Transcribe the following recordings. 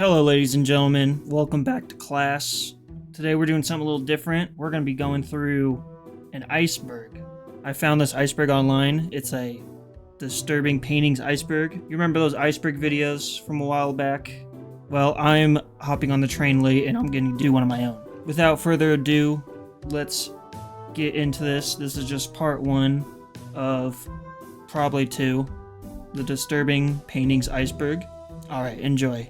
Hello ladies and gentlemen, welcome back to class. Today we're doing something a little different. We're going to be going through an iceberg. I found this iceberg online. It's a disturbing paintings iceberg. You remember those iceberg videos from a while back? Well, I'm hopping on the train late and I'm going to do one of my own. Without further ado, let's get into this. This is just part one of probably two. The disturbing paintings iceberg. Alright, enjoy.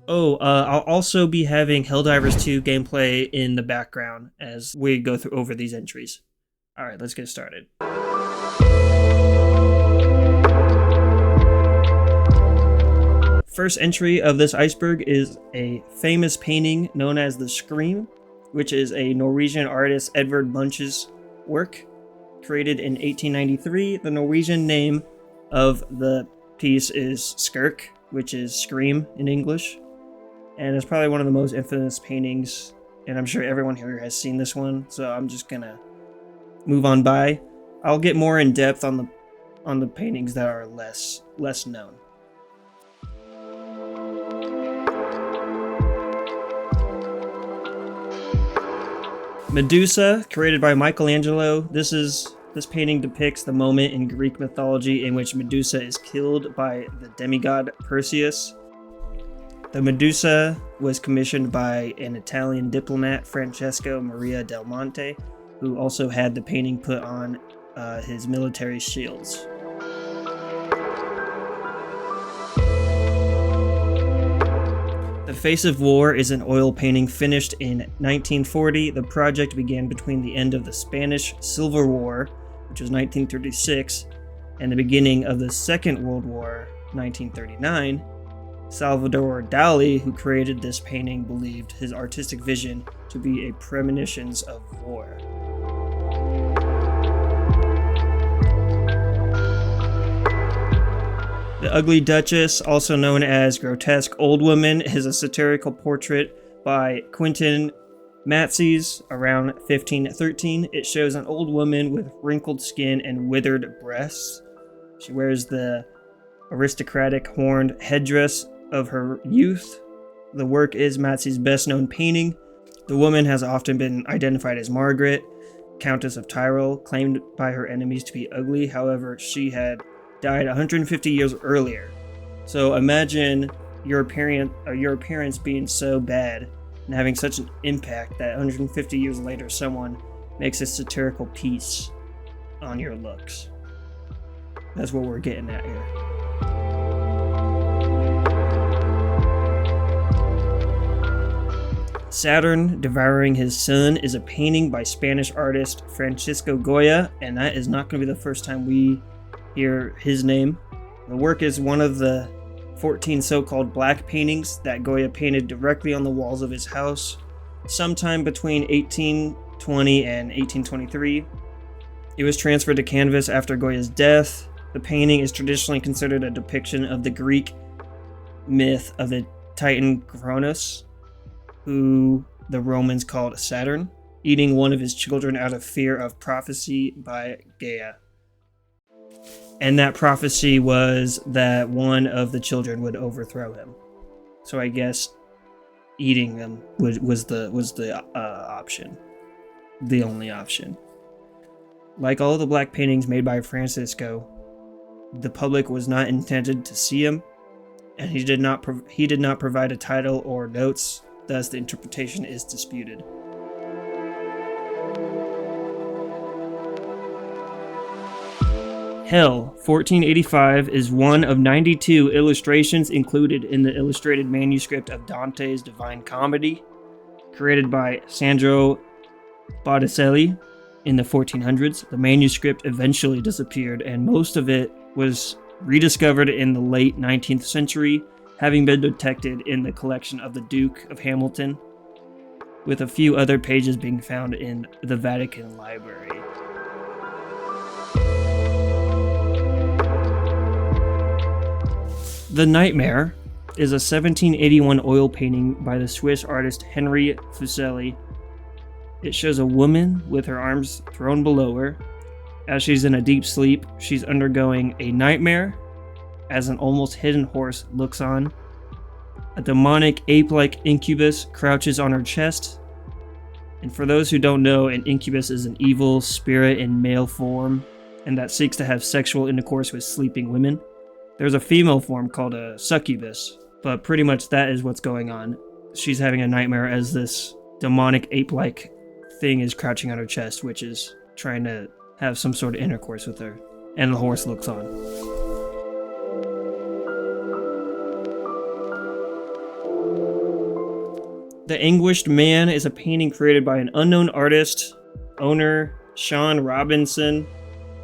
I'll also be having Helldivers 2 gameplay in the background as we go through over these entries. Alright, let's get started. First entry of this iceberg is a famous painting known as the Scream, which is a Norwegian artist Edvard Munch's work, created in 1893. The Norwegian name of the piece is Skirk, which is scream in English. And it's probably one of the most infamous paintings, and I'm sure everyone here has seen this one, so I'm just gonna move on by. I'll get more in depth on the paintings that are less known. Medusa, created by Michelangelo. This painting depicts the moment in Greek mythology in which Medusa is killed by the demigod Perseus. The Medusa was commissioned by an Italian diplomat, Francesco Maria del Monte, who also had the painting put on his military shields. The Face of War is an oil painting finished in 1940. The project began between the end of the Spanish Civil War, which was 1936, and the beginning of the Second World War, 1939. Salvador Dali, who created this painting, believed his artistic vision to be a premonitions of war. The Ugly Duchess, also known as Grotesque Old Woman, is a satirical portrait by Quentin Matsys around 1513. It shows an old woman with wrinkled skin and withered breasts. She wears the aristocratic horned headdress of her youth. The work is Matsys' best known painting. The woman has often been identified as Margaret, Countess of Tyrol, claimed by her enemies to be ugly. However, she had died 150 years earlier. So imagine your appearance being so bad and having such an impact that 150 years later someone makes a satirical piece on your looks. That's what we're getting at here. Saturn devouring his sun is a painting by Spanish artist Francisco Goya, and that is not going to be the first time we hear his name. The work is one of the 14 so-called black paintings that Goya painted directly on the walls of his house sometime between 1820 and 1823. It was transferred to canvas after Goya's death. The painting is traditionally considered a depiction of the Greek myth of the Titan Kronos, who the Romans called Saturn, eating one of his children out of fear of prophecy by Gaia. And that prophecy was that one of the children would overthrow him. So I guess eating them was the option, the only option. Like all of the black paintings made by Francisco, the public was not intended to see him, and he did not provide a title or notes. Thus, the interpretation is disputed. Hell, 1485, is one of 92 illustrations included in the illustrated manuscript of Dante's Divine Comedy, created by Sandro Botticelli in the 1400s. The manuscript eventually disappeared, and most of it was rediscovered in the late 19th century, having been detected in the collection of the Duke of Hamilton, with a few other pages being found in the Vatican Library. The Nightmare is a 1781 oil painting by the Swiss artist Henri Fuseli. It shows a woman with her arms thrown below her. As she's in a deep sleep, she's undergoing a nightmare as an almost hidden horse looks on. A demonic ape-like incubus crouches on her chest. And for those who don't know, an incubus is an evil spirit in male form and that seeks to have sexual intercourse with sleeping women. There's a female form called a succubus, but pretty much that is what's going on. She's having a nightmare as this demonic ape-like thing is crouching on her chest, which is trying to have some sort of intercourse with her. And the horse looks on. The Anguished Man is a painting created by an unknown artist. Owner Sean Robinson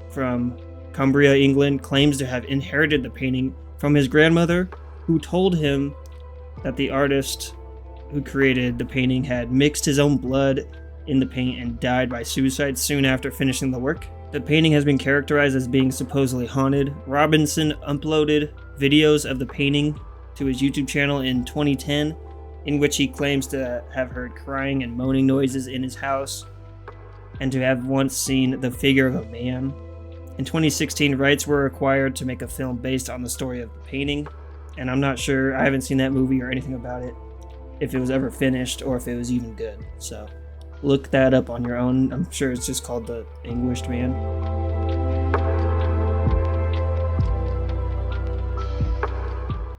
from Cumbria, England, claims to have inherited the painting from his grandmother, who told him that the artist who created the painting had mixed his own blood in the paint and died by suicide soon after finishing the work. The painting has been characterized as being supposedly haunted. Robinson uploaded videos of the painting to his YouTube channel in 2010, in which he claims to have heard crying and moaning noises in his house, and to have once seen the figure of a man. In 2016, rights were acquired to make a film based on the story of the painting, and I'm not sure, I haven't seen that movie or anything about it, if it was ever finished or if it was even good, so look that up on your own. I'm sure it's just called The Anguished Man.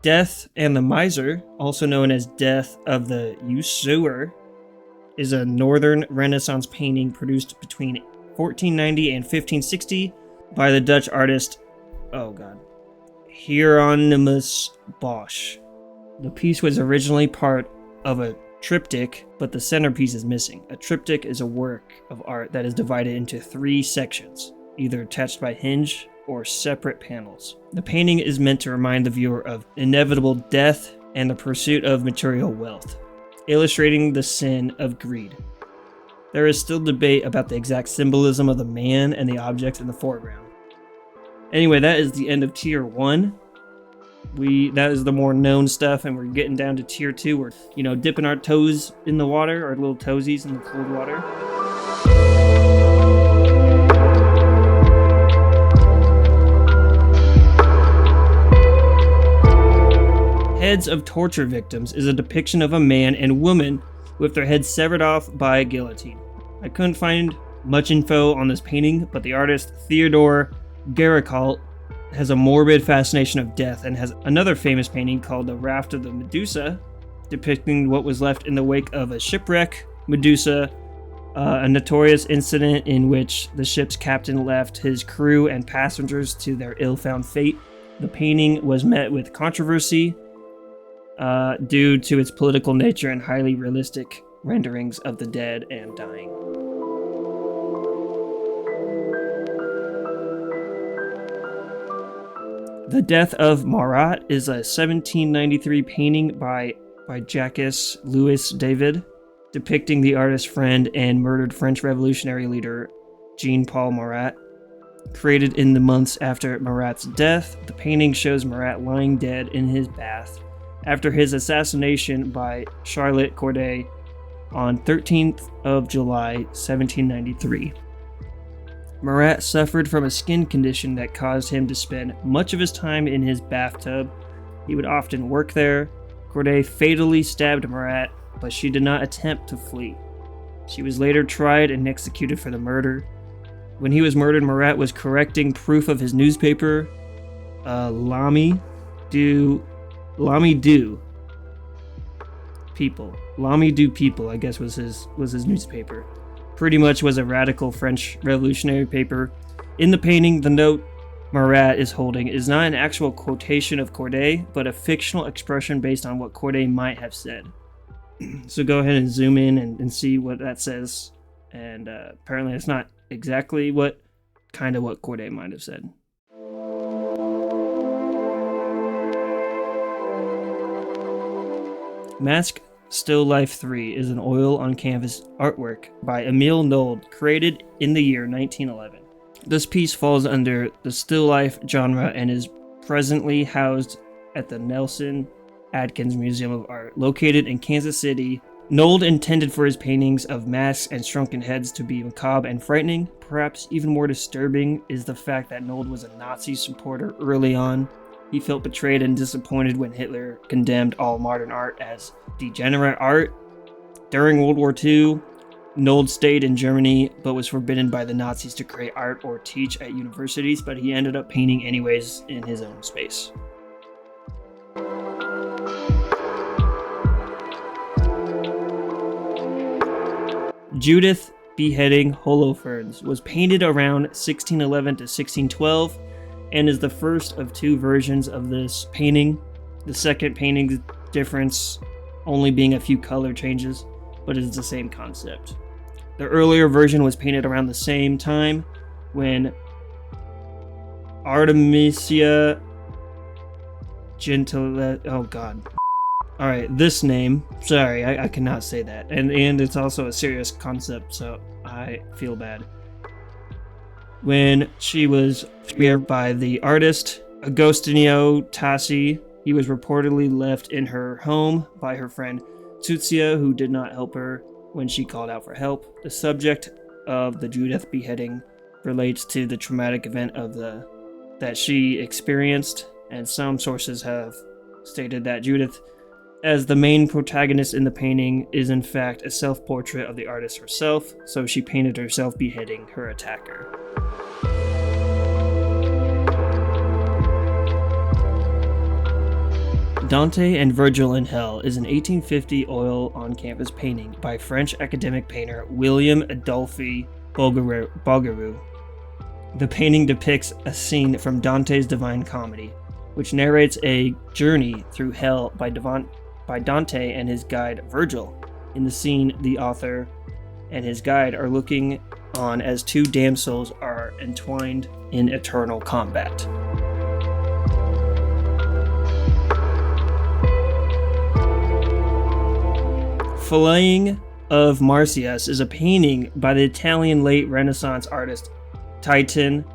Death and the Miser, also known as Death of the Usurer, is a Northern Renaissance painting produced between 1490 and 1560 by the Dutch artist, Hieronymus Bosch. The piece was originally part of a triptych, but the centerpiece is missing. A triptych is a work of art that is divided into 3 sections, either attached by hinge or separate panels. The painting is meant to remind the viewer of inevitable death and the pursuit of material wealth, illustrating the sin of greed. There is still debate about the exact symbolism of the man and the objects in the foreground. Anyway, that is the end of Tier 1. That is the more known stuff, and we're getting down to Tier 2. We're, dipping our toes in the water, our little toesies in the cold water. Heads of Torture Victims is a depiction of a man and woman with their heads severed off by a guillotine. I couldn't find much info on this painting, but the artist Theodore Géricault has a morbid fascination of death and has another famous painting called The Raft of the Medusa, depicting what was left in the wake of a shipwreck. Medusa, a notorious incident in which the ship's captain left his crew and passengers to their ill-found fate. The painting was met with controversy due to its political nature and highly realistic renderings of the dead and dying. The Death of Marat is a 1793 painting by Jacques Louis David, depicting the artist's friend and murdered French revolutionary leader Jean-Paul Marat. Created in the months after Marat's death, the painting shows Marat lying dead in his bath after his assassination by Charlotte Corday on 13th of July, 1793. Marat suffered from a skin condition that caused him to spend much of his time in his bathtub. He would often work there. Corday fatally stabbed Marat, but she did not attempt to flee. She was later tried and executed for the murder. When he was murdered, Marat was correcting proof of his newspaper, L'Ami du People, I guess was his newspaper. Pretty much was a radical French revolutionary paper. In the painting, the note Marat is holding is not an actual quotation of Corday, but a fictional expression based on what Corday might have said. So go ahead and zoom in and see what that says. And apparently it's not exactly what Corday might have said. Mask Still Life 3 is an oil on canvas artwork by Emile Nold, created in the year 1911. This piece falls under the still life genre and is presently housed at the Nelson Atkins Museum of Art, located in Kansas City. Nold intended for his paintings of masks and shrunken heads to be macabre and frightening. Perhaps even more disturbing is the fact that Nold was a Nazi supporter early on. He felt betrayed and disappointed when Hitler condemned all modern art as degenerate art. During World War II, Nold stayed in Germany but was forbidden by the Nazis to create art or teach at universities, but he ended up painting anyways in his own space. Judith beheading Holofernes was painted around 1611 to 1612 and is the first of two versions of this painting. The second painting difference only being a few color changes, but it's the same concept. The earlier version was painted around the same time when Artemisia Gentile... Oh god. Alright, this name, sorry, I cannot say that. And it's also a serious concept, so I feel bad. When she was speared by the artist Agostinio Tassi, he was reportedly left in her home by her friend Tsutsia, who did not help her when she called out for help. The subject of the Judith beheading relates to the traumatic event that she experienced, and some sources have stated that Judith, as the main protagonist in the painting, is in fact a self-portrait of the artist herself, so she painted herself beheading her attacker. Dante and Virgil in Hell is an 1850 oil-on-canvas painting by French academic painter William Adolphe Bouguereau. The painting depicts a scene from Dante's Divine Comedy, which narrates a journey through hell by Dante and his guide Virgil. In the scene, the author and his guide are looking on as two damsels are entwined in eternal combat. Filleting of Marsyas is a painting by the Italian late Renaissance artist Titian.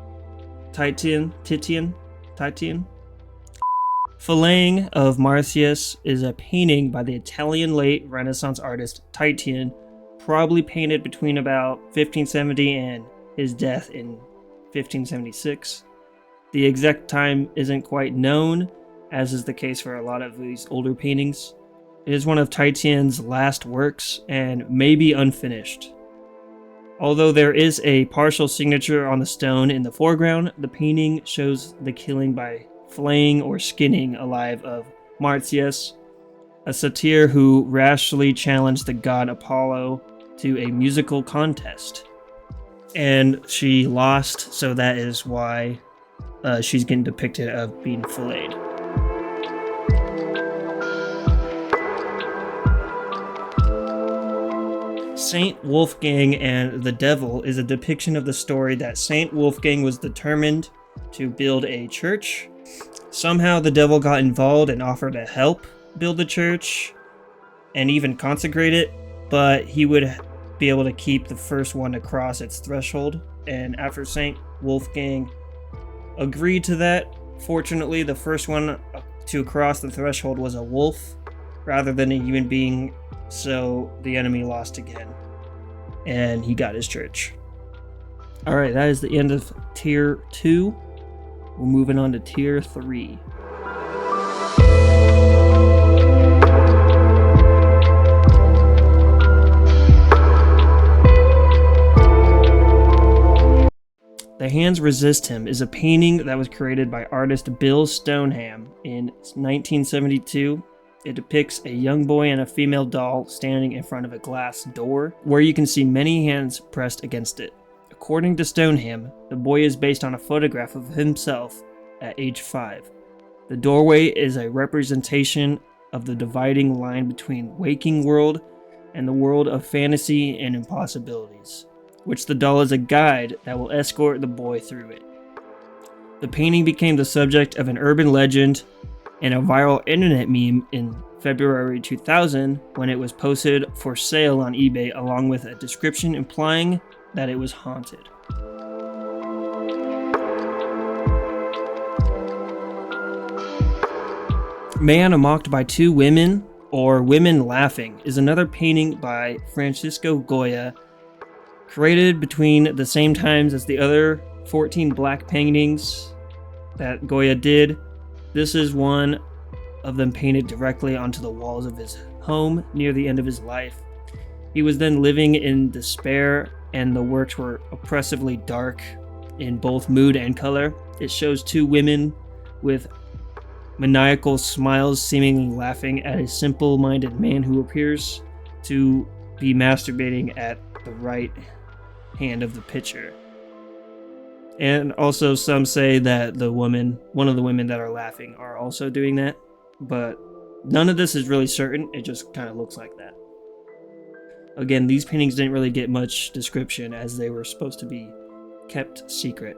Filleting of Marsyas is a painting by the Italian late Renaissance artist Titian, probably painted between about 1570 and his death in 1576. The exact time isn't quite known, as is the case for a lot of these older paintings. It is one of Titian's last works and may be unfinished. Although there is a partial signature on the stone in the foreground, the painting shows the killing by flaying or skinning alive of Marsyas, a satyr who rashly challenged the god Apollo to a musical contest. And she lost, so that is why she's getting depicted of being filleted. Saint Wolfgang and the Devil is a depiction of the story that Saint Wolfgang was determined to build a church. Somehow the devil got involved and offered to help build the church and even consecrate it, but he would be able to keep the first one to cross its threshold. And after Saint Wolfgang agreed to that, fortunately the first one to cross the threshold was a wolf rather than a human being, so the enemy lost again and he got his church. Alright, that is the end of tier 2. We're moving on to tier 3. The Hands Resist Him is a painting that was created by artist Bill Stoneham in 1972. It depicts a young boy and a female doll standing in front of a glass door, where you can see many hands pressed against it. According to Stoneham, the boy is based on a photograph of himself at age 5. The doorway is a representation of the dividing line between waking world and the world of fantasy and impossibilities, which the doll is a guide that will escort the boy through it. The painting became the subject of an urban legend and a viral internet meme in February 2000 when it was posted for sale on eBay, along with a description implying that it was haunted. Man Mocked by Two Women, or Women Laughing, is another painting by Francisco Goya, created between the same times as the other 14 black paintings that Goya did. This is one of them painted directly onto the walls of his home near the end of his life. He was then living in despair, and the works were oppressively dark in both mood and color. It shows two women with maniacal smiles seemingly laughing at a simple-minded man who appears to be masturbating at the right hand of the picture. And also some say that one of the women that are laughing are also doing that, but none of this is really certain. It just kind of looks like that. Again, these paintings didn't really get much description as they were supposed to be kept secret.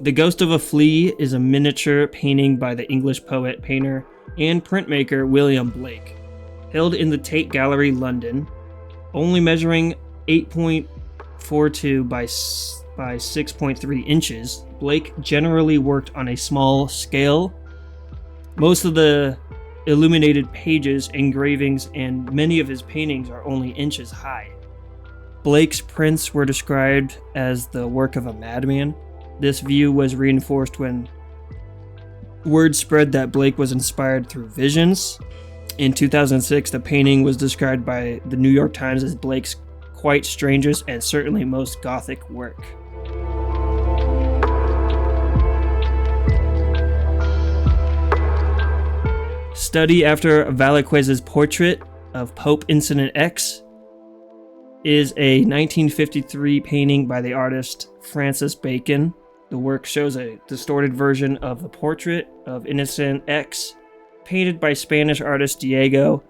The Ghost of a Flea is a miniature painting by the English poet, painter, and printmaker William Blake. Held in the Tate Gallery, London, only measuring 8.42 by 6.3 inches, Blake generally worked on a small scale. Most of the illuminated pages, engravings, and many of his paintings are only inches high. Blake's prints were described as the work of a madman. This view was reinforced when word spread that Blake was inspired through visions. In 2006, the painting was described by the New York Times as Blake's quite strangest and certainly most gothic work. Study after Velázquez's portrait of Pope Innocent X is a 1953 painting by the artist Francis Bacon. The work shows a distorted version of the portrait of Innocent X, painted by Spanish artist Diego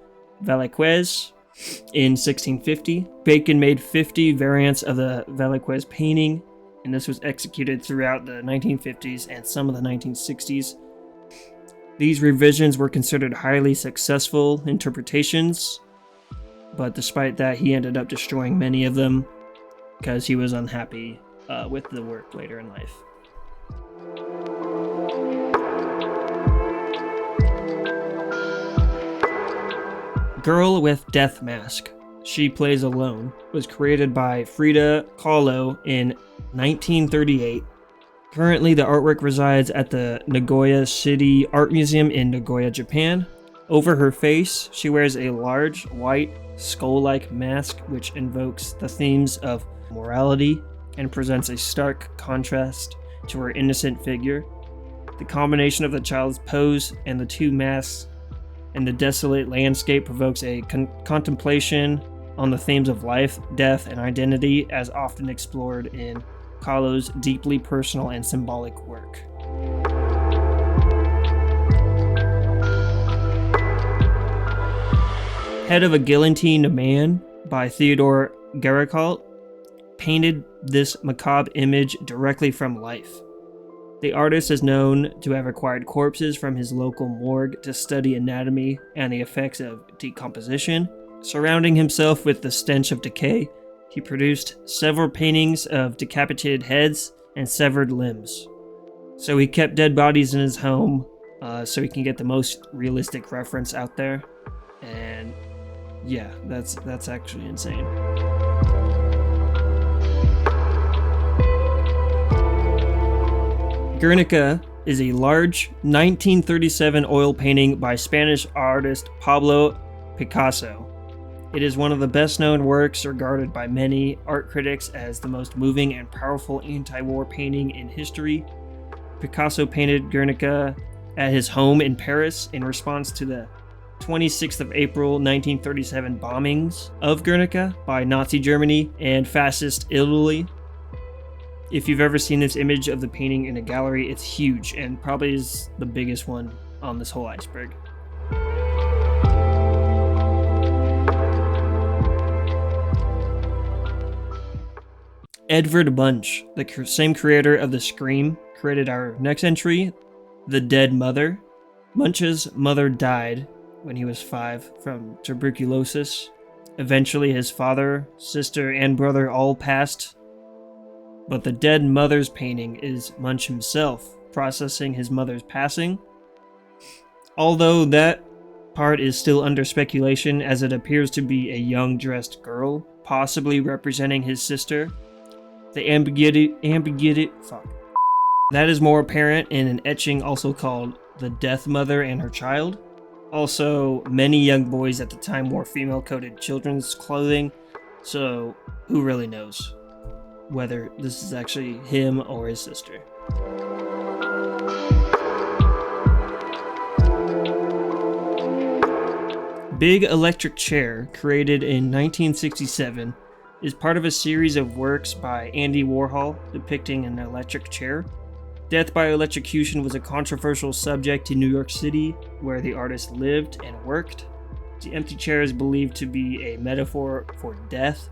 Velázquez in 1650. Bacon made 50 variants of the Velázquez painting, and this was executed throughout the 1950s and some of the 1960s. These revisions were considered highly successful interpretations, but despite that, he ended up destroying many of them because he was unhappy with the work later in life. Girl with Death Mask, She Plays Alone, was created by Frida Kahlo in 1938. Currently, the artwork resides at the Nagoya City Art Museum in Nagoya, Japan. Over her face, she wears a large, white, skull-like mask which invokes the themes of morality and presents a stark contrast to her innocent figure. The combination of the child's pose and the two masks and the desolate landscape provokes a contemplation on the themes of life, death, and identity as often explored in Kahlo's deeply personal and symbolic work. Head of a Guillotined Man by Theodore Géricault painted this macabre image directly from life. The artist is known to have acquired corpses from his local morgue to study anatomy and the effects of decomposition. Surrounding himself with the stench of decay, he produced several paintings of decapitated heads and severed limbs. So he kept dead bodies in his home so he can get the most realistic reference out there. And yeah, that's actually insane. Guernica is a large 1937 oil painting by Spanish artist Pablo Picasso. It is one of the best-known works, regarded by many art critics as the most moving and powerful anti-war painting in history. Picasso painted Guernica at his home in Paris in response to the 26th of April 1937 bombings of Guernica by Nazi Germany and Fascist Italy. If you've ever seen this image of the painting in a gallery, it's huge and probably is the biggest one on this whole iceberg. Edvard Munch, the same creator of The Scream, created our next entry, The Dead Mother. Munch's mother died when he was 5 from tuberculosis. Eventually his father, sister, and brother all passed. But the dead mother's painting is Munch himself processing his mother's passing. Although that part is still under speculation, as it appears to be a young dressed girl, possibly representing his sister. The ambiguity, fuck. That is more apparent in an etching also called The Death Mother and Her Child. Also, many young boys at the time wore female-coded children's clothing, so who really knows whether this is actually him or his sister. Big Electric Chair, created in 1967, is part of a series of works by Andy Warhol depicting an electric chair. Death by electrocution was a controversial subject in New York City, where the artist lived and worked. The empty chair is believed to be a metaphor for death.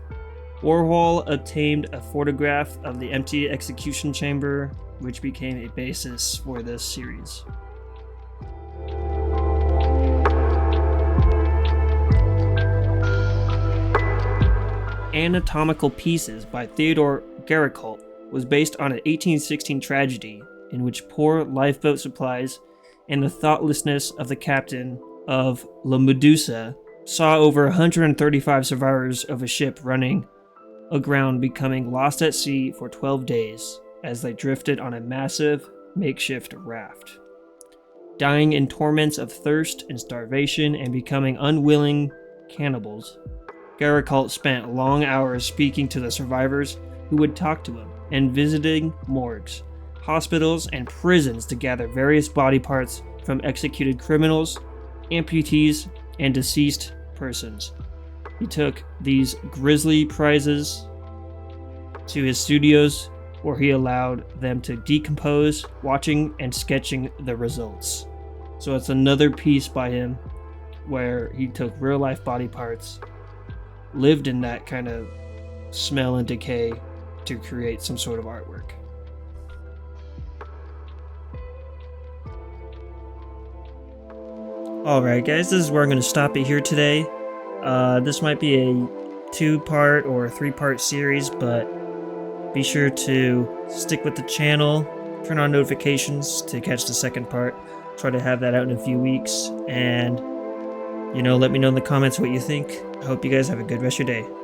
Warhol obtained a photograph of the empty execution chamber, which became a basis for this series. Anatomical Pieces by Theodore Gericault was based on an 1816 tragedy in which poor lifeboat supplies and the thoughtlessness of the captain of La Medusa saw over 135 survivors of a ship running aground becoming lost at sea for 12 days as they drifted on a massive makeshift raft. Dying in torments of thirst and starvation and becoming unwilling cannibals, Gericault spent long hours speaking to the survivors who would talk to him and visiting morgues, hospitals, and prisons to gather various body parts from executed criminals, amputees, and deceased persons. He took these grisly prizes to his studios where he allowed them to decompose, watching and sketching the results. So it's another piece by him where he took real life body parts, lived in that kind of smell and decay to create some sort of artwork. Alright guys, this is where I'm going to stop it here today. This might be a 2-part or 3-part series, but be sure to stick with the channel, turn on notifications to catch the second part. Try to have that out in a few weeks, and let me know in the comments what you think. I hope you guys have a good rest of your day.